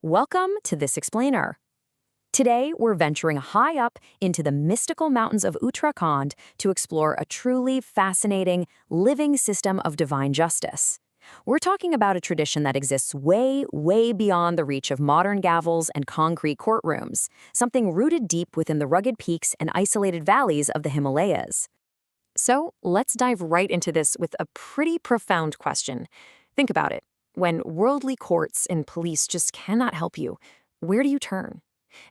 Welcome to This Explainer. Today, we're venturing high up into the mystical mountains of Uttarakhand to explore a truly fascinating, living system of divine justice. We're talking about a tradition that exists way, way beyond the reach of modern gavels and concrete courtrooms, something rooted deep within the rugged peaks and isolated valleys of the Himalayas. So, let's dive right into this with a pretty profound question. Think about it. When worldly courts and police just cannot help you, where do you turn?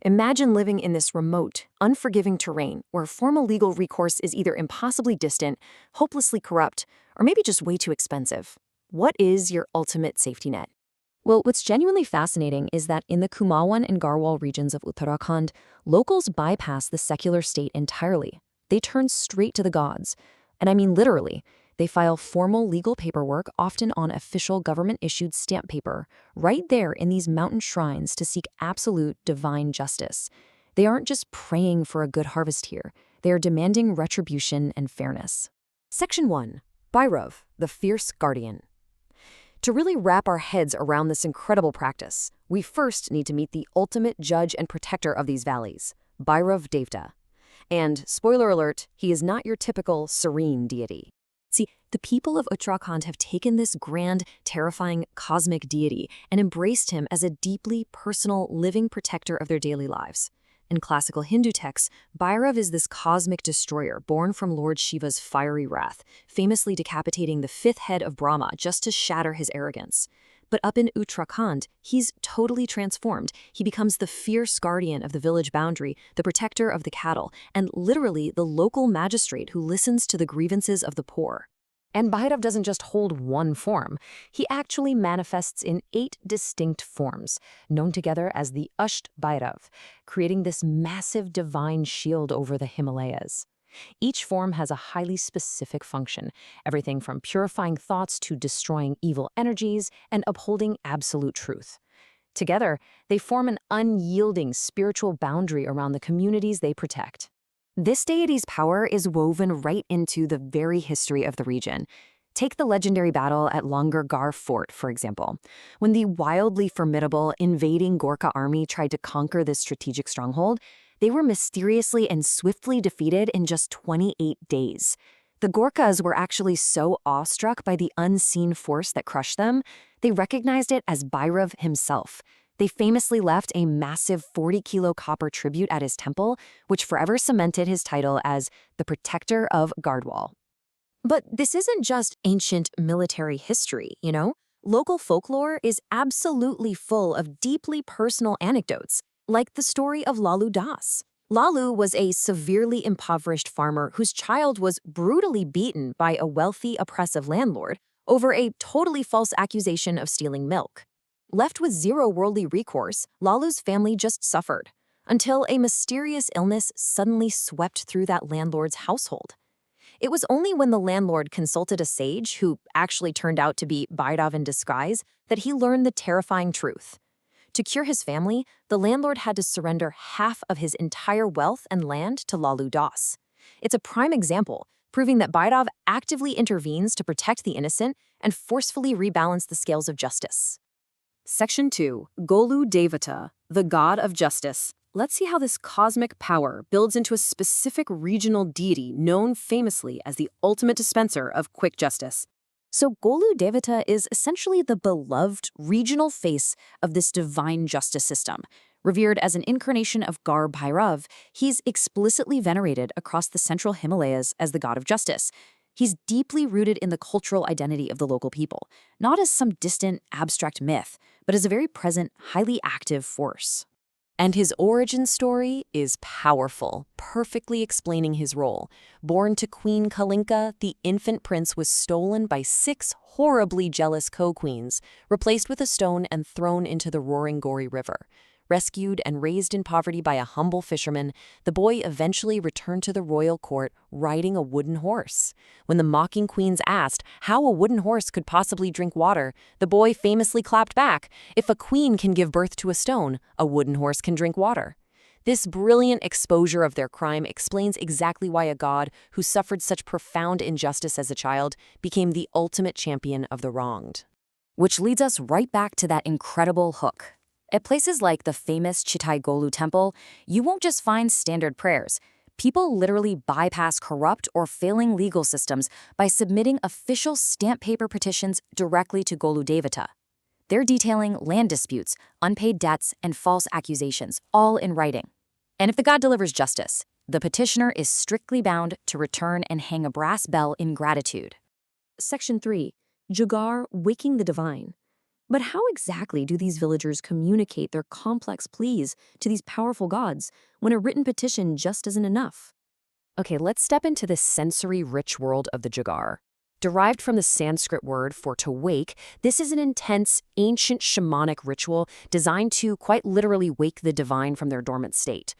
Imagine living in this remote, unforgiving terrain where formal legal recourse is either impossibly distant, hopelessly corrupt, or maybe just way too expensive. What is your ultimate safety net? Well, what's genuinely fascinating is that in the Kumaon and Garhwal regions of Uttarakhand, locals bypass the secular state entirely. They turn straight to the gods. And I mean literally. They file formal legal paperwork, often on official government-issued stamp paper, right there in these mountain shrines to seek absolute divine justice. They aren't just praying for a good harvest here. They are demanding retribution and fairness. Section 1. Bhairav, the Fierce Guardian. To really wrap our heads around this incredible practice, we first need to meet the ultimate judge and protector of these valleys, Bhairav Devta. And, spoiler alert, he is not your typical serene deity. See, the people of Uttarakhand have taken this grand, terrifying, cosmic deity and embraced him as a deeply personal, living protector of their daily lives. In classical Hindu texts, Bhairav is this cosmic destroyer born from Lord Shiva's fiery wrath, famously decapitating the fifth head of Brahma just to shatter his arrogance. But up in Uttarakhand, he's totally transformed. He becomes the fierce guardian of the village boundary, the protector of the cattle, and literally the local magistrate who listens to the grievances of the poor. And Bhairav doesn't just hold one form. He actually manifests in 8 distinct forms, known together as the Asht Bhairav, creating this massive divine shield over the Himalayas. Each form has a highly specific function, everything from purifying thoughts to destroying evil energies and upholding absolute truth. Together, they form an unyielding spiritual boundary around the communities they protect. This deity's power is woven right into the very history of the region. Take the legendary battle at Longargarh Fort, for example. When the wildly formidable invading Gorkha army tried to conquer this strategic stronghold, they were mysteriously and swiftly defeated in just 28 days. The Gorkhas were actually so awestruck by the unseen force that crushed them, they recognized it as Bhairav himself. They famously left a massive 40-kilo copper tribute at his temple, which forever cemented his title as the Protector of Garhwal. But this isn't just ancient military history, you know? Local folklore is absolutely full of deeply personal anecdotes, like the story of Lalu Das. Lalu was a severely impoverished farmer whose child was brutally beaten by a wealthy, oppressive landlord over a totally false accusation of stealing milk. Left with zero worldly recourse, Lalu's family just suffered, until a mysterious illness suddenly swept through that landlord's household. It was only when the landlord consulted a sage, who actually turned out to be Bhairav in disguise, that he learned the terrifying truth. To cure his family, the landlord had to surrender half of his entire wealth and land to Lalu Das. It's a prime example, proving that Bhairav actively intervenes to protect the innocent and forcefully rebalance the scales of justice. Section 2. Golu Devata, the God of Justice. Let's see how this cosmic power builds into a specific regional deity known famously as the ultimate dispenser of quick justice. So Golu Devata is essentially the beloved regional face of this divine justice system. Revered as an incarnation of Garh Bhairav, he's explicitly venerated across the central Himalayas as the god of justice. He's deeply rooted in the cultural identity of the local people, not as some distant, abstract myth, but as a very present, highly active force. And his origin story is powerful, perfectly explaining his role. Born to Queen Kalinka, the infant prince was stolen by 6 horribly jealous co-queens, replaced with a stone and thrown into the roaring Gori River. Rescued and raised in poverty by a humble fisherman, the boy eventually returned to the royal court riding a wooden horse. When the mocking queens asked how a wooden horse could possibly drink water, the boy famously clapped back, "If a queen can give birth to a stone, a wooden horse can drink water." This brilliant exposure of their crime explains exactly why a god who suffered such profound injustice as a child became the ultimate champion of the wronged. Which leads us right back to that incredible hook. At places like the famous Chitai Golu Temple, you won't just find standard prayers. People literally bypass corrupt or failing legal systems by submitting official stamp paper petitions directly to Golu Devta. They're detailing land disputes, unpaid debts, and false accusations, all in writing. And if the god delivers justice, the petitioner is strictly bound to return and hang a brass bell in gratitude. Section 3. Jugar, waking the divine. But how exactly do these villagers communicate their complex pleas to these powerful gods when a written petition just isn't enough? Okay, let's step into the sensory-rich world of the Jugar. Derived from the Sanskrit word for to wake, this is an intense, ancient shamanic ritual designed to quite literally wake the divine from their dormant state.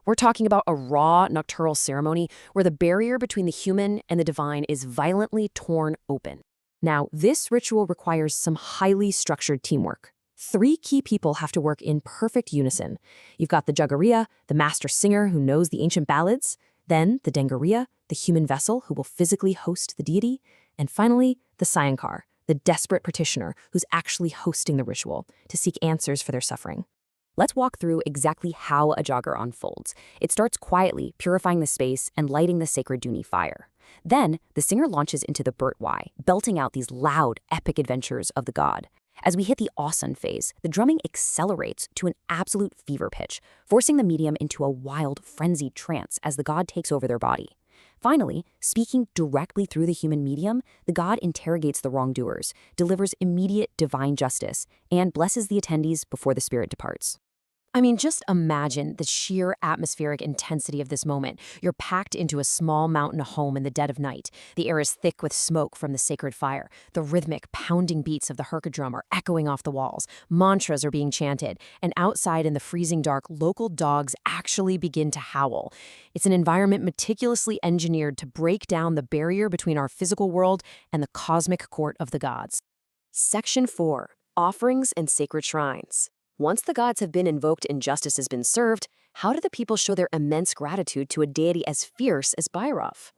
We're talking about a raw, nocturnal ceremony where the barrier between the human and the divine is violently torn open. Now, this ritual requires some highly structured teamwork. 3 key people have to work in perfect unison. You've got the Jagariya, the master singer who knows the ancient ballads, then the Dengariya, the human vessel who will physically host the deity, and finally, the Sayankar, the desperate petitioner who's actually hosting the ritual to seek answers for their suffering. Let's walk through exactly how a Jagar unfolds. It starts quietly, purifying the space and lighting the sacred Duni fire. Then, the singer launches into the Burtwai, belting out these loud, epic adventures of the god. As we hit the Asan phase, the drumming accelerates to an absolute fever pitch, forcing the medium into a wild, frenzied trance as the god takes over their body. Finally, speaking directly through the human medium, the god interrogates the wrongdoers, delivers immediate divine justice, and blesses the attendees before the spirit departs. I mean, just imagine the sheer atmospheric intensity of this moment. You're packed into a small mountain home in the dead of night. The air is thick with smoke from the sacred fire. The rhythmic, pounding beats of the herka drum are echoing off the walls. Mantras are being chanted. And outside in the freezing dark, local dogs actually begin to howl. It's an environment meticulously engineered to break down the barrier between our physical world and the cosmic court of the gods. Section 4. Offerings and Sacred Shrines. Once the gods have been invoked and justice has been served, how do the people show their immense gratitude to a deity as fierce as Bhairav?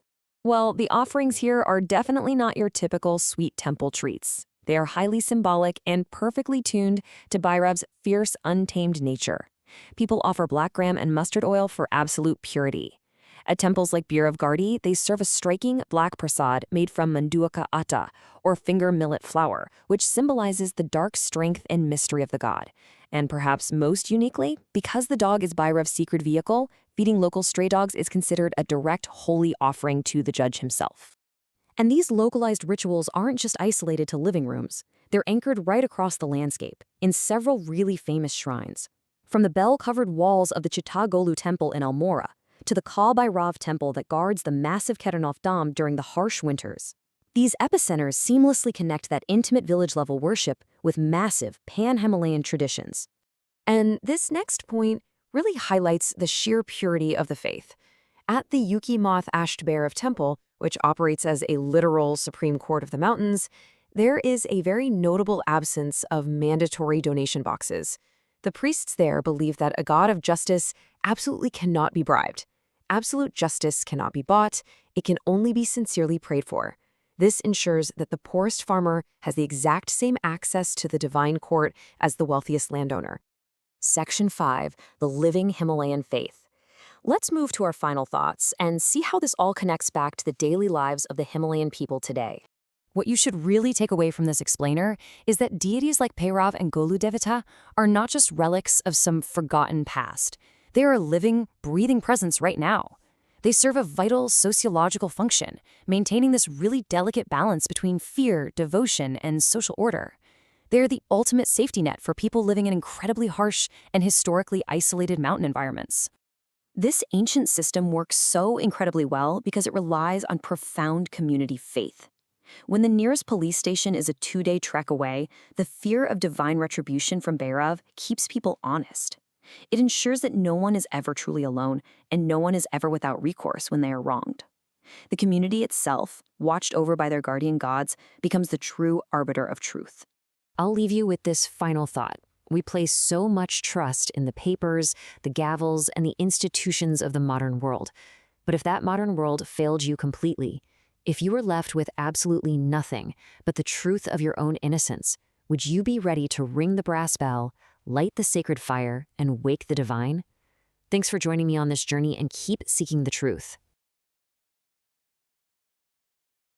Well, the offerings here are definitely not your typical sweet temple treats. They are highly symbolic and perfectly tuned to Bhairav's fierce, untamed nature. People offer black gram and mustard oil for absolute purity. At temples like Bhairav Gardi, they serve a striking black prasad made from manduaka atta, or finger millet flour, which symbolizes the dark strength and mystery of the god. And perhaps most uniquely, because the dog is Bhairav's secret vehicle, feeding local stray dogs is considered a direct holy offering to the judge himself. And these localized rituals aren't just isolated to living rooms. They're anchored right across the landscape, in several really famous shrines. From the bell-covered walls of the Chittagolu Temple in Almora, to the Kal Bhairav Temple that guards the massive Kedarnath Dam during the harsh winters. These epicenters seamlessly connect that intimate village-level worship with massive pan-Himalayan traditions. And this next point really highlights the sheer purity of the faith. At the Yuki-Moth Ashtbhairav Temple, which operates as a literal supreme court of the mountains, there is a very notable absence of mandatory donation boxes. The priests there believe that a god of justice absolutely cannot be bribed. Absolute justice cannot be bought. It can only be sincerely prayed for. This ensures that the poorest farmer has the exact same access to the divine court as the wealthiest landowner. Section 5. The Living Himalayan Faith. Let's move to our final thoughts and see how this all connects back to the daily lives of the Himalayan people today. What you should really take away from this explainer is that deities like Bhairav and Golu Devta are not just relics of some forgotten past. They are a living, breathing presence right now. They serve a vital sociological function, maintaining this really delicate balance between fear, devotion, and social order. They are the ultimate safety net for people living in incredibly harsh and historically isolated mountain environments. This ancient system works so incredibly well because it relies on profound community faith. When the nearest police station is a 2-day trek away, the fear of divine retribution from Bhairav keeps people honest. It ensures that no one is ever truly alone, and no one is ever without recourse when they are wronged. The community itself, watched over by their guardian gods, becomes the true arbiter of truth. I'll leave you with this final thought. We place so much trust in the papers, the gavels, and the institutions of the modern world. But if that modern world failed you completely, if you were left with absolutely nothing but the truth of your own innocence, would you be ready to ring the brass bell, light the sacred fire, and wake the divine? Thanks for joining me on this journey, and keep seeking the truth.